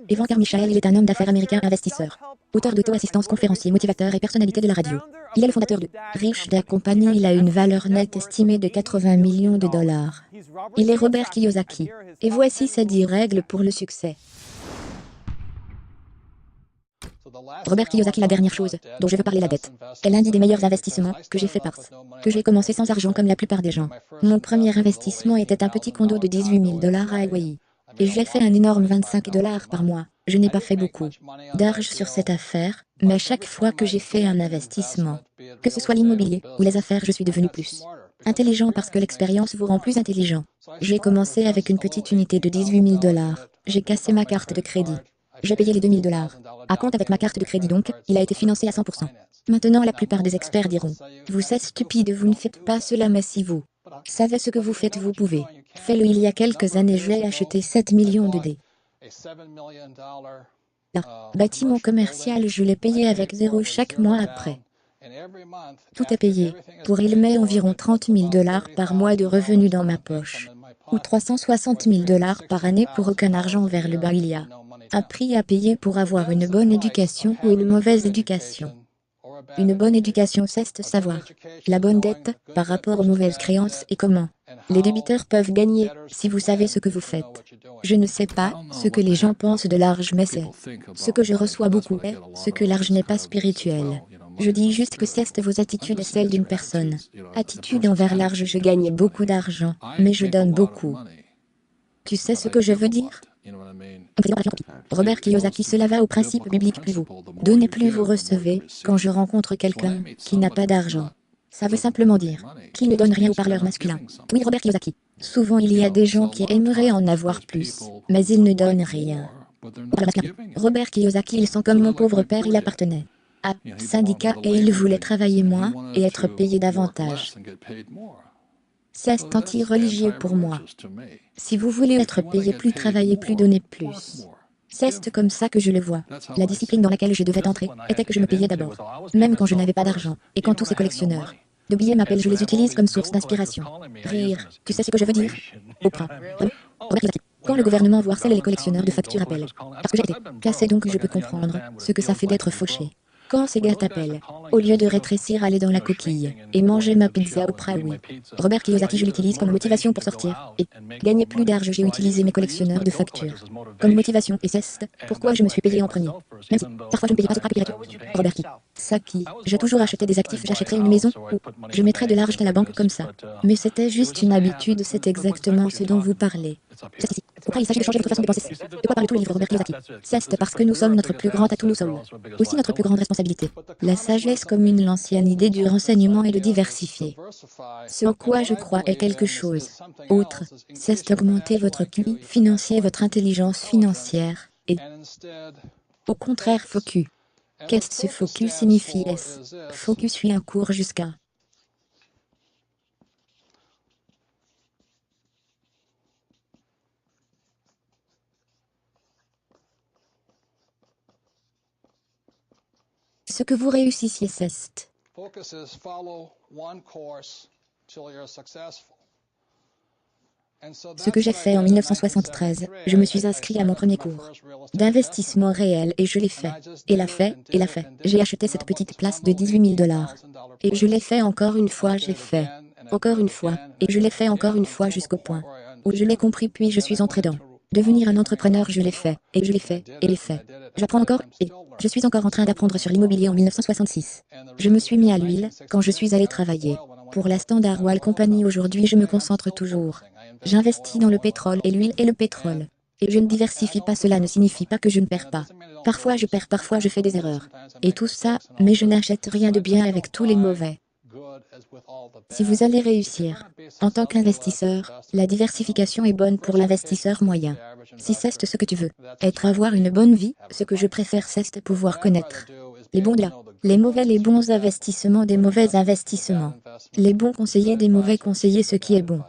Evan Carmichael, il est un homme d'affaires américain investisseur. Auteur d'auto-assistance, conférencier, motivateur et personnalité de la radio. Il est le fondateur de Rich Dad Company. Il a une valeur nette estimée de 80 millions de dollars. Il est Robert Kiyosaki. Et voici ses 10 règles pour le succès. Robert Kiyosaki, la dernière chose dont je veux parler, la dette, est l'un des meilleurs investissements que j'ai fait parce que j'ai commencé sans argent comme la plupart des gens. Mon premier investissement était un petit condo de 18 000 dollars à Hawaï. Et j'ai fait un énorme 25 dollars par mois. Je n'ai pas fait beaucoup d'argent sur cette affaire, mais chaque fois que j'ai fait un investissement, que ce soit l'immobilier ou les affaires, je suis devenu plus intelligent parce que l'expérience vous rend plus intelligent. J'ai commencé avec une petite unité de 18 000 dollars. J'ai cassé ma carte de crédit. J'ai payé les 2 000 dollars. À compte avec ma carte de crédit donc, il a été financé à 100%. Maintenant la plupart des experts diront, vous êtes stupide, vous ne faites pas cela, mais si vous savez ce que vous faites, vous pouvez. Fais-le. Il y a quelques années, j'ai acheté 7 millions de dés. Bâtiment commercial, je l'ai payé avec 0 chaque mois après. Tout est payé. Pour il met environ 30 000 dollars par mois de revenus dans ma poche. Ou 360 000 dollars par année pour aucun argent vers le bas. Il y a un prix à payer pour avoir une bonne éducation ou une mauvaise éducation. Une bonne éducation, c'est savoir la bonne dette par rapport aux mauvaises créances et comment les débiteurs peuvent gagner si vous savez ce que vous faites. Je ne sais pas ce que les gens pensent de l'argent, mais c'est ce que je reçois beaucoup est ce que l'argent n'est pas spirituel. Je dis juste que c'est vos attitudes et celles d'une personne. Attitude envers l'argent, je gagne beaucoup d'argent, mais je donne beaucoup. Tu sais ce que je veux dire? Robert Kiyosaki, cela va au principe biblique, plus vous donnez, plus vous recevez. Quand je rencontre quelqu'un qui n'a pas d'argent, ça veut simplement dire qu'il ne donne rien au parleur masculin. Oui, Robert Kiyosaki. Souvent il y a des gens qui aimeraient en avoir plus, mais ils ne donnent rien. Robert Kiyosaki, ils sont comme mon pauvre père, il appartenait à un syndicat et il voulait travailler moins et être payé davantage. C'est anti-religieux pour moi. Si vous voulez être payé plus, travailler plus, donner plus. C'est comme ça que je le vois. La discipline dans laquelle je devais entrer était que je me payais d'abord, même quand je n'avais pas d'argent, et quand tous ces collectionneurs de billets m'appellent, je les utilise comme source d'inspiration. Rire, tu sais ce que je veux dire? Oprah. Robert Kiyosaki. Quand le gouvernement voit celles et les collectionneurs de factures appellent. Parce que j'ai été cassé, donc je peux comprendre ce que ça fait d'être fauché. Quand ces gars t'appellent, au lieu de rétrécir, aller dans la coquille et manger ma pizza Oprah, oui. Robert Kiyosaki, je l'utilise comme motivation pour sortir et gagner plus d'argent. J'ai utilisé mes collectionneurs de factures comme motivation et c'est pourquoi je me suis payé en premier. Même si parfois je ne payais pas Oprah gratuit. Robert Kiyosaki, j'ai toujours acheté des actifs, j'achèterais une maison ou je mettrais de l'argent à la banque comme ça. Mais c'était juste une habitude, c'est exactement ce dont vous parlez. C'est ici. Oprah, il s'agit de changer votre façon de penser. De quoi parle tous les livres Robert Kiyosaki? C'est parce que nous sommes notre plus grand atout, nous sommes aussi notre plus grande responsabilité. La sagesse commune, l'ancienne idée du renseignement et de diversifier. Ce en quoi je crois est quelque chose autre, c'est augmenter votre QI financier, votre intelligence financière, et au contraire focus. Qu'est-ce que ce focus signifie? Focus suit un cours jusqu'à ce que vous réussissiez, c'est ce que j'ai fait en 1973. Je me suis inscrit à mon premier cours d'investissement réel et je l'ai fait. Et l'a fait, et l'a fait. J'ai acheté cette petite place de 18 000 dollars. Et je l'ai fait encore une fois, j'ai fait encore une fois, et je l'ai fait encore une fois jusqu'au point où je l'ai compris, puis je suis entré dans devenir un entrepreneur. Je l'ai fait, et je l'ai fait, et l'ai fait. J'apprends encore, et je suis encore en train d'apprendre sur l'immobilier en 1966. Je me suis mis à l'huile quand je suis allé travailler pour la Standard Oil Company. Aujourd'hui, je me concentre toujours. J'investis dans le pétrole et l'huile et le pétrole. Et je ne diversifie pas, cela ne signifie pas que je ne perds pas. Parfois je perds, parfois je fais des erreurs. Et tout ça, mais je n'achète rien de bien avec tous les mauvais. Si vous allez réussir, en tant qu'investisseur, la diversification est bonne pour l'investisseur moyen. Si c'est ce que tu veux, avoir une bonne vie, ce que je préfère c'est pouvoir connaître les bons de là, les mauvais, les bons investissements des mauvais investissements, les bons conseillers des mauvais conseillers, ce qui est bon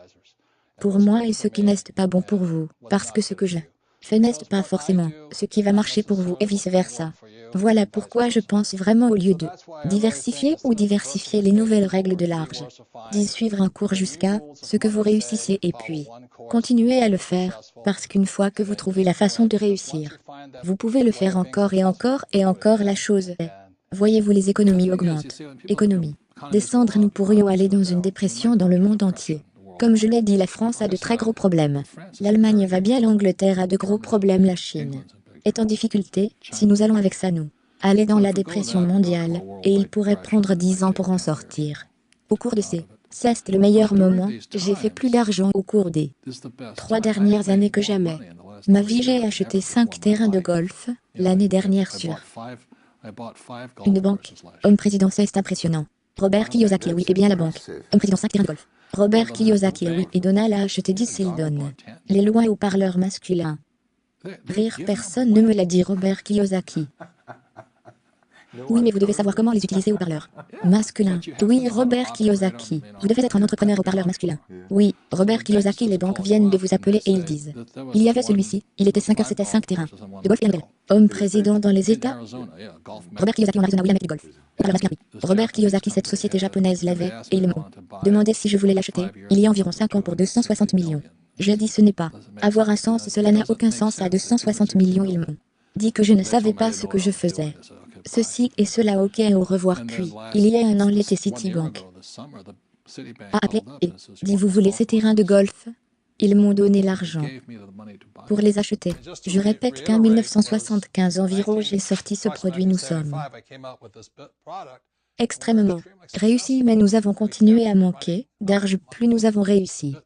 pour moi et ce qui n'est pas bon pour vous, parce que ce que j'ai Ce n'est pas forcément ce qui va marcher pour vous et vice-versa. Voilà pourquoi je pense vraiment au lieu de diversifier les nouvelles règles de l'art. D'y suivre un cours jusqu'à ce que vous réussissiez et puis continuez à le faire, parce qu'une fois que vous trouvez la façon de réussir, vous pouvez le faire encore et encore et encore. La chose est, voyez-vous, les économies augmentent. Économie. Descendre, nous pourrions aller dans une dépression dans le monde entier. Comme je l'ai dit, la France a de très gros problèmes. L'Allemagne va bien, l'Angleterre a de gros problèmes, la Chine est en difficulté. Si nous allons avec ça, nous aller dans la dépression mondiale, et il pourrait prendre 10 ans pour en sortir. Au cours de c'est le meilleur moment, j'ai fait plus d'argent au cours des 3 dernières années que jamais. Ma vie, j'ai acheté 5 terrains de golf l'année dernière sur une banque. Homme président, c'est impressionnant. Robert Kiyosaki, oui, et bien la banque. Homme président, 5 terrains de golf. Robert Kiyosaki, oui, et Donald a acheté 10 Sildon. Les lois au parleur masculin. Rire, personne ne me l'a dit. Robert Kiyosaki. Oui, mais vous devez savoir comment les utiliser au parleur masculin. Oui, Robert Kiyosaki. Vous devez être un entrepreneur au parleur masculin. Oui, Robert Kiyosaki, les banques viennent de vous appeler et ils disent. Il y avait celui-ci, il était 5 heures, c'était 5 terrains de golf et un hôtel. Homme président dans les États. Robert Kiyosaki en Arizona, William du golf. Au parleur masculin, oui. Robert Kiyosaki, cette société japonaise l'avait, et ils m'ont demandé si je voulais l'acheter, il y a environ 5 ans pour 260 millions. J'ai dit ce n'est pas avoir un sens, cela n'a aucun sens à 260 millions. Ils m'ont dit que je ne savais pas ce que je faisais. Ceci et cela, ok, au revoir. Puis, il y a un an, l'été, Citibank a appelé et dit vous voulez ces terrains de golf? Ils m'ont donné l'argent pour les acheter. Je répète qu'en 1975 environ, j'ai sorti ce produit. Nous sommes extrêmement réussis, mais nous avons continué à manquer d'argent. Plus nous avons réussi,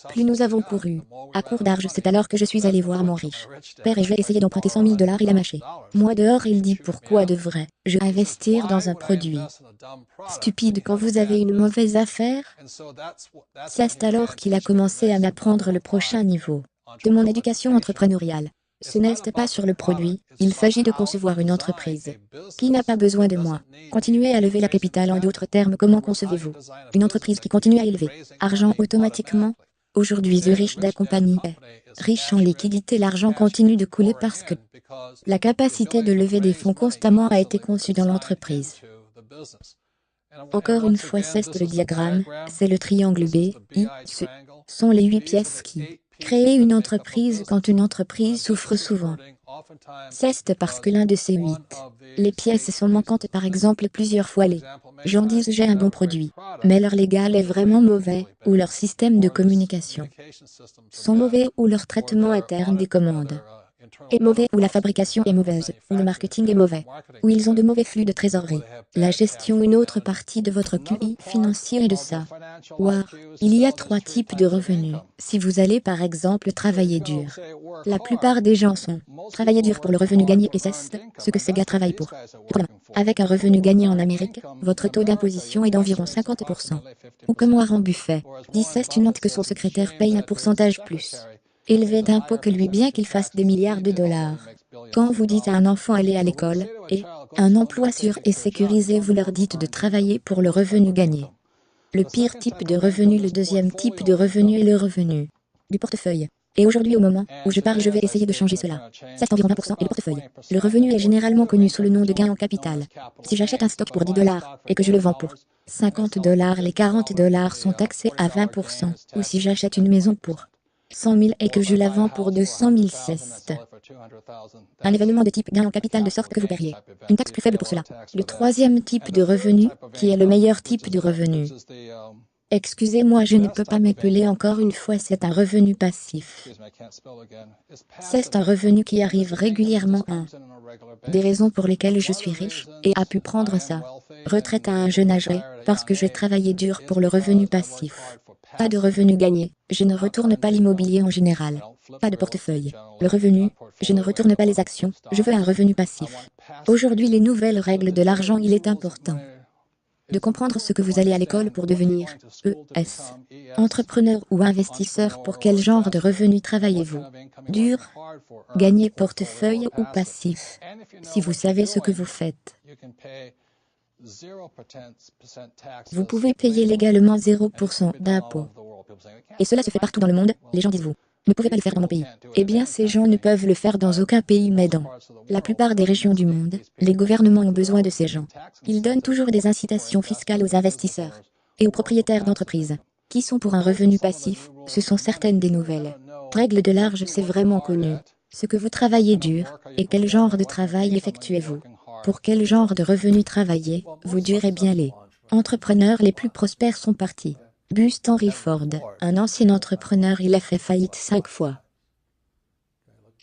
plus nous avons couru à court d'argent. C'est alors que je suis allé voir mon riche père et je vais essayer d'emprunter 100 000 $. Il a mâché. Moi dehors, il dit pourquoi devrais-je investir dans un produit stupide quand vous avez une mauvaise affaire? C'est alors qu'il a commencé à m'apprendre le prochain niveau de mon éducation entrepreneuriale. Ce n'est pas sur le produit, il s'agit de concevoir une entreprise qui n'a pas besoin de moi. Continuez à lever la capitale. En d'autres termes, comment concevez-vous une entreprise qui continue à élever argent automatiquement? Aujourd'hui, The Rich Dad Company est riche en liquidité. L'argent continue de couler parce que la capacité de lever des fonds constamment a été conçue dans l'entreprise. Encore une fois, c'est le diagramme, c'est le triangle B, I, ce sont les 8 pièces qui créent une entreprise. Quand une entreprise souffre souvent, c'est parce que l'un de ces 8, les pièces sont manquantes. Par exemple, plusieurs fois les gens disent j'ai un bon produit, mais leur légal est vraiment mauvais, ou leur système de communication sont mauvais, ou leur traitement interne des commandes est mauvais, ou la fabrication est mauvaise, ou le marketing est mauvais, ou ils ont de mauvais flux de trésorerie. La gestion, une autre partie de votre QI financier est de ça. Il y a 3 types de revenus. Si vous allez par exemple travailler dur, la plupart des gens sont travailler dur pour le revenu gagné, et c'est ce que ces gars travaillent pour. Avec un revenu gagné en Amérique, votre taux d'imposition est d'environ 50%. Ou comme Warren Buffett dit, c'est une honte que son secrétaire paye un pourcentage plus élevé d'impôts que lui, bien qu'il fasse des milliards de dollars. Quand vous dites à un enfant aller à l'école, et un emploi sûr et sécurisé, vous leur dites de travailler pour le revenu gagné. Le pire type de revenu, le deuxième type de revenu est le revenu du portefeuille. Et aujourd'hui, au moment où je parle, je vais essayer de changer cela. C'est environ 20% et le portefeuille. Le revenu est généralement connu sous le nom de gain en capital. Si j'achète un stock pour 10 $, et que je le vends pour 50 $, les 40 $ sont taxés à 20%. Ou si j'achète une maison pour 100 000 et que je la vends pour 200 000, c'est un événement de type gain en capital, de sorte que vous paieriez une taxe plus faible pour cela. Le troisième type de revenu, qui est le meilleur type de revenu. Excusez-moi, je ne peux pas m'épeler encore une fois, c'est un revenu passif. C'est un revenu qui arrive régulièrement. Des raisons pour lesquelles je suis riche et a pu prendre sa retraite à un jeune âge, parce que j'ai travaillé dur pour le revenu passif. Pas de revenu gagné, je ne retourne pas l'immobilier en général. Pas de portefeuille. Le revenu, je ne retourne pas les actions, je veux un revenu passif. Aujourd'hui, les nouvelles règles de l'argent, il est important de comprendre ce que vous allez à l'école pour devenir ES. Entrepreneur ou investisseur, pour quel genre de revenu travaillez-vous? Dur, gagné, portefeuille ou passif? Si vous savez ce que vous faites, vous pouvez payer légalement 0% d'impôts. Et cela se fait partout dans le monde, les gens disent vous Ne pouvez pas le faire dans mon pays. Eh bien, ces gens ne peuvent le faire dans aucun pays, mais dans la plupart des régions du monde, les gouvernements ont besoin de ces gens. Ils donnent toujours des incitations fiscales aux investisseurs et aux propriétaires d'entreprises qui sont pour un revenu passif. Ce sont certaines des nouvelles règles de l'art, c'est vraiment connu. Ce que vous travaillez dur, et quel genre de travail effectuez-vous? Pour quel genre de revenu travaillez, vous direz bien les entrepreneurs les plus prospères sont partis. Buste Henry Ford, un ancien entrepreneur, il a fait faillite 5 fois.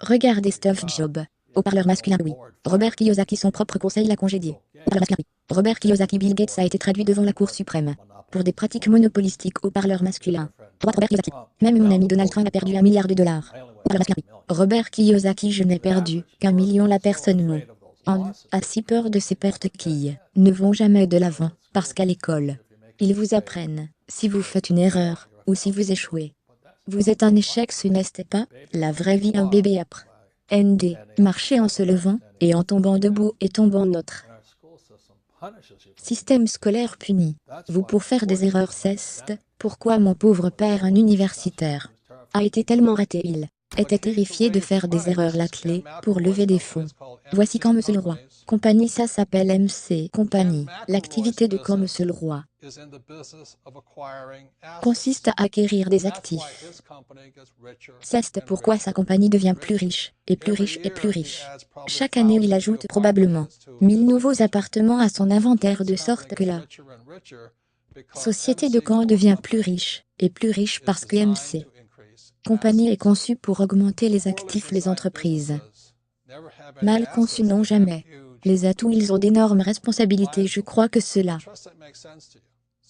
Regardez Steve Jobs. Haut-parleur masculin, oui. Robert Kiyosaki, son propre conseil l'a congédié. Haut-parleur masculin, oui. Robert Kiyosaki, Bill Gates a été traduit devant la Cour suprême pour des pratiques monopolistiques. Haut-parleur masculin. Droite Robert Kiyosaki. Même mon ami Donald Trump a perdu $1 milliard. Haut-parleur masculin, oui. Robert Kiyosaki, je n'ai perdu qu'1 million. La personne non. On a si peur de ces pertes qui ne vont jamais de l'avant, parce qu'à l'école, ils vous apprennent, si vous faites une erreur, ou si vous échouez. Vous êtes un échec, ce n'est pas la vraie vie, un bébé après. ND, marcher en se levant, et en tombant debout et tombant notre système scolaire punit vous pour faire des erreurs. C'est pourquoi mon pauvre père, un universitaire, a été tellement raté. Il était terrifié de faire des erreurs. La clé pour lever des fonds. Voici quand Monsieur Leroy Compagnie, ça s'appelle MC Compagnie. L'activité de quand Monsieur Leroy consiste à acquérir des actifs. C'est pourquoi sa compagnie devient plus riche, et plus riche, et plus riche. Chaque année, il ajoute probablement 1000 nouveaux appartements à son inventaire, de sorte que la société de Caen devient plus riche, et plus riche parce que MC Compagnie est conçue pour augmenter les actifs. Les entreprises mal conçues n'ont jamais les atouts, ils ont d'énormes responsabilités. Je crois que cela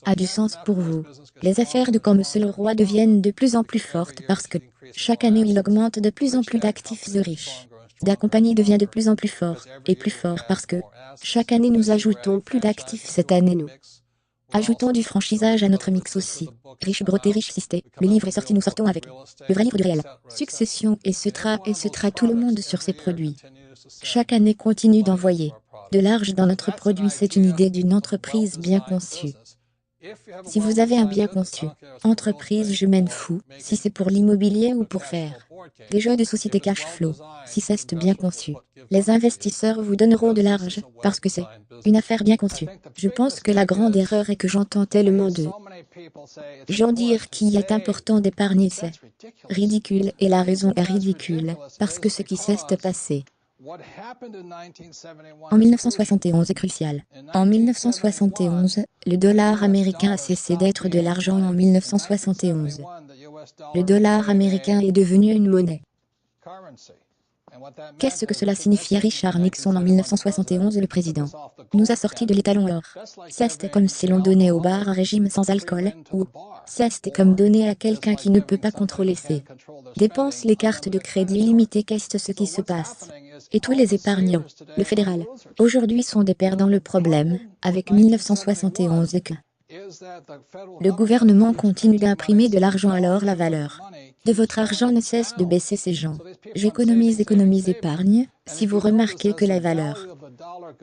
a du sens pour vous. Les affaires de comme Monsieur Leroy deviennent de plus en plus fortes parce que chaque année il augmente de plus en plus d'actifs et riches. La compagnie devient de plus en plus fort et plus fort parce que chaque année nous ajoutons plus d'actifs. Cette année nous ajoutons du franchisage à notre mix aussi. Riche breté, riche sisté. Le livre est sorti, nous sortons avec le vrai livre du réel. Succession et ce tra tout le monde sur ces produits. Chaque année continue d'envoyer de l'argent dans notre produit. C'est une idée d'une entreprise bien conçue. Si vous avez un bien conçu entreprise, je m'en fous si c'est pour l'immobilier ou pour faire des jeux de société cash flow. Si c'est bien conçu, les investisseurs vous donneront de l'argent parce que c'est une affaire bien conçue. Je pense que la grande erreur est que j'entends tellement de gens dire qu'il est important d'épargner. C'est ridicule et la raison est ridicule parce que ce qui s'est passé en 1971 est crucial. En 1971, le dollar américain a cessé d'être de l'argent. En 1971, le dollar américain est devenu une monnaie. Qu'est-ce que cela signifie? Richard Nixon en 1971, le président, nous a sorti de l'étalon or. C'était comme si l'on donnait au bar un régime sans alcool, ou c'était comme donner à quelqu'un qui ne peut pas contrôler ses dépenses les cartes de crédit illimitées. Qu'est-ce ce qui se passe? Et tous les épargnants, le fédéral, aujourd'hui sont des perdants. Le problème, avec 1971 est que le gouvernement continue d'imprimer de l'argent, alors la valeur de votre argent ne cesse de baisser. Ces gens, j'économise, épargne. Si vous remarquez que la valeur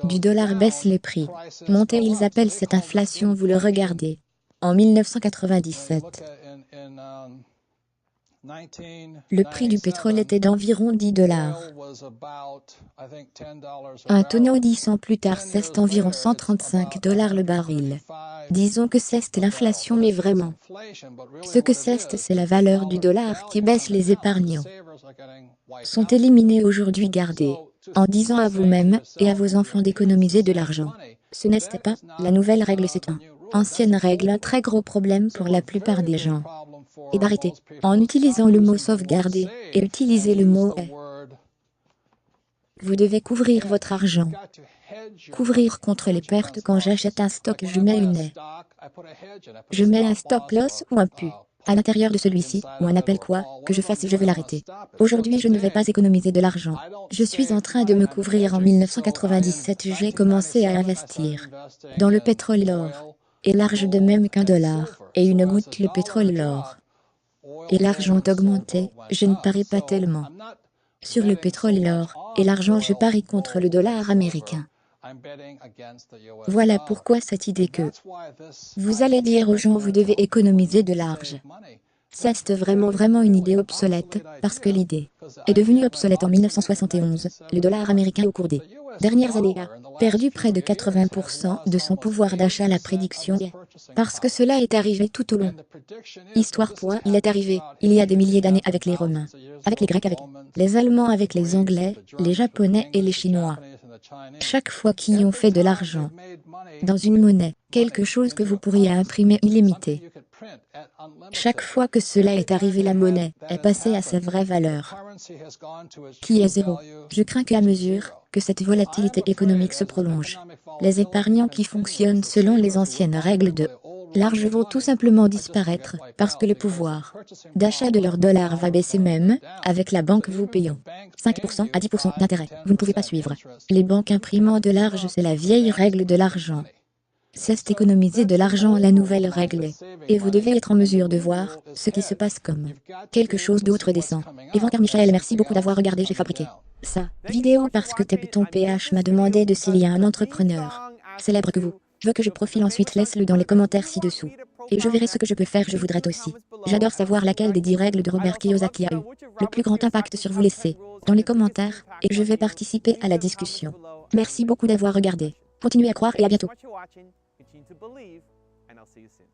du dollar baisse, les prix montent, ils appellent cette inflation. Vous le regardez. En 1997, le prix du pétrole était d'environ $10. Un tonneau 10 ans plus tard, c'est environ $135 le baril. Disons que c'est l'inflation, mais vraiment, ce que c'est la valeur du dollar qui baisse. Les épargnants sont éliminés aujourd'hui. Gardez, en disant à vous-même et à vos enfants d'économiser de l'argent. Ce n'est pas la nouvelle règle, c'est une ancienne règle. Un très gros problème pour la plupart des gens et d'arrêter en utilisant le mot sauvegarder et utiliser le mot est. Vous devez couvrir votre argent. Couvrir contre les pertes. Quand j'achète un stock, je mets une haie. Je mets un stop loss ou un pu à l'intérieur de celui-ci, ou un appel quoi que je fasse, je vais l'arrêter. Aujourd'hui, je ne vais pas économiser de l'argent. Je suis en train de me couvrir. En 1997, j'ai commencé à investir dans le pétrole, l'or, et l'argent de même qu'un dollar, et une goutte le pétrole, l'or. Et l'argent augmentait. Je ne parie pas tellement sur le pétrole, l'or, et l'argent, je parie contre le dollar américain. Voilà pourquoi cette idée que vous allez dire aux gens vous devez économiser de l'argent C'est vraiment une idée obsolète, parce que l'idée est devenue obsolète en 1971. Le dollar américain au cours des dernières années a perdu près de 80% de son pouvoir d'achat. La prédiction est parce que cela est arrivé tout au long. Histoire. Il est arrivé, il y a des milliers d'années avec les Romains, avec les Grecs, avec les Allemands, avec les Anglais, les Japonais et les Chinois. Chaque fois qu'ils ont fait de l'argent dans une monnaie, quelque chose que vous pourriez imprimer illimité. Chaque fois que cela est arrivé, la monnaie est passée à sa vraie valeur, qui est zéro. Je crains qu'à mesure que cette volatilité économique se prolonge, les épargnants qui fonctionnent selon les anciennes règles de l'argent vont tout simplement disparaître, parce que le pouvoir d'achat de leur dollar va baisser. Même avec la banque vous payant 5% à 10% d'intérêt. Vous ne pouvez pas suivre les banques imprimant de l'argent. C'est la vieille règle de l'argent. C'est économiser de l'argent. La nouvelle règle est, et vous devez être en mesure de voir ce qui se passe comme quelque chose d'autre descend. Evander Michael, merci beaucoup d'avoir regardé. J'ai fabriqué sa vidéo parce que Ton PH m'a demandé de s'il y a un entrepreneur célèbre que vous veux que je profile. Ensuite laisse-le dans les commentaires ci-dessous. Et je verrai ce que je peux faire. Je voudrais aussi. J'adore savoir laquelle des 10 règles de Robert Kiyosaki a eu le plus grand impact sur vous. Laissez dans les commentaires, et je vais participer à la discussion. Merci beaucoup d'avoir regardé. Continuez à croire et à bientôt. Continue to believe, and I'll see you soon.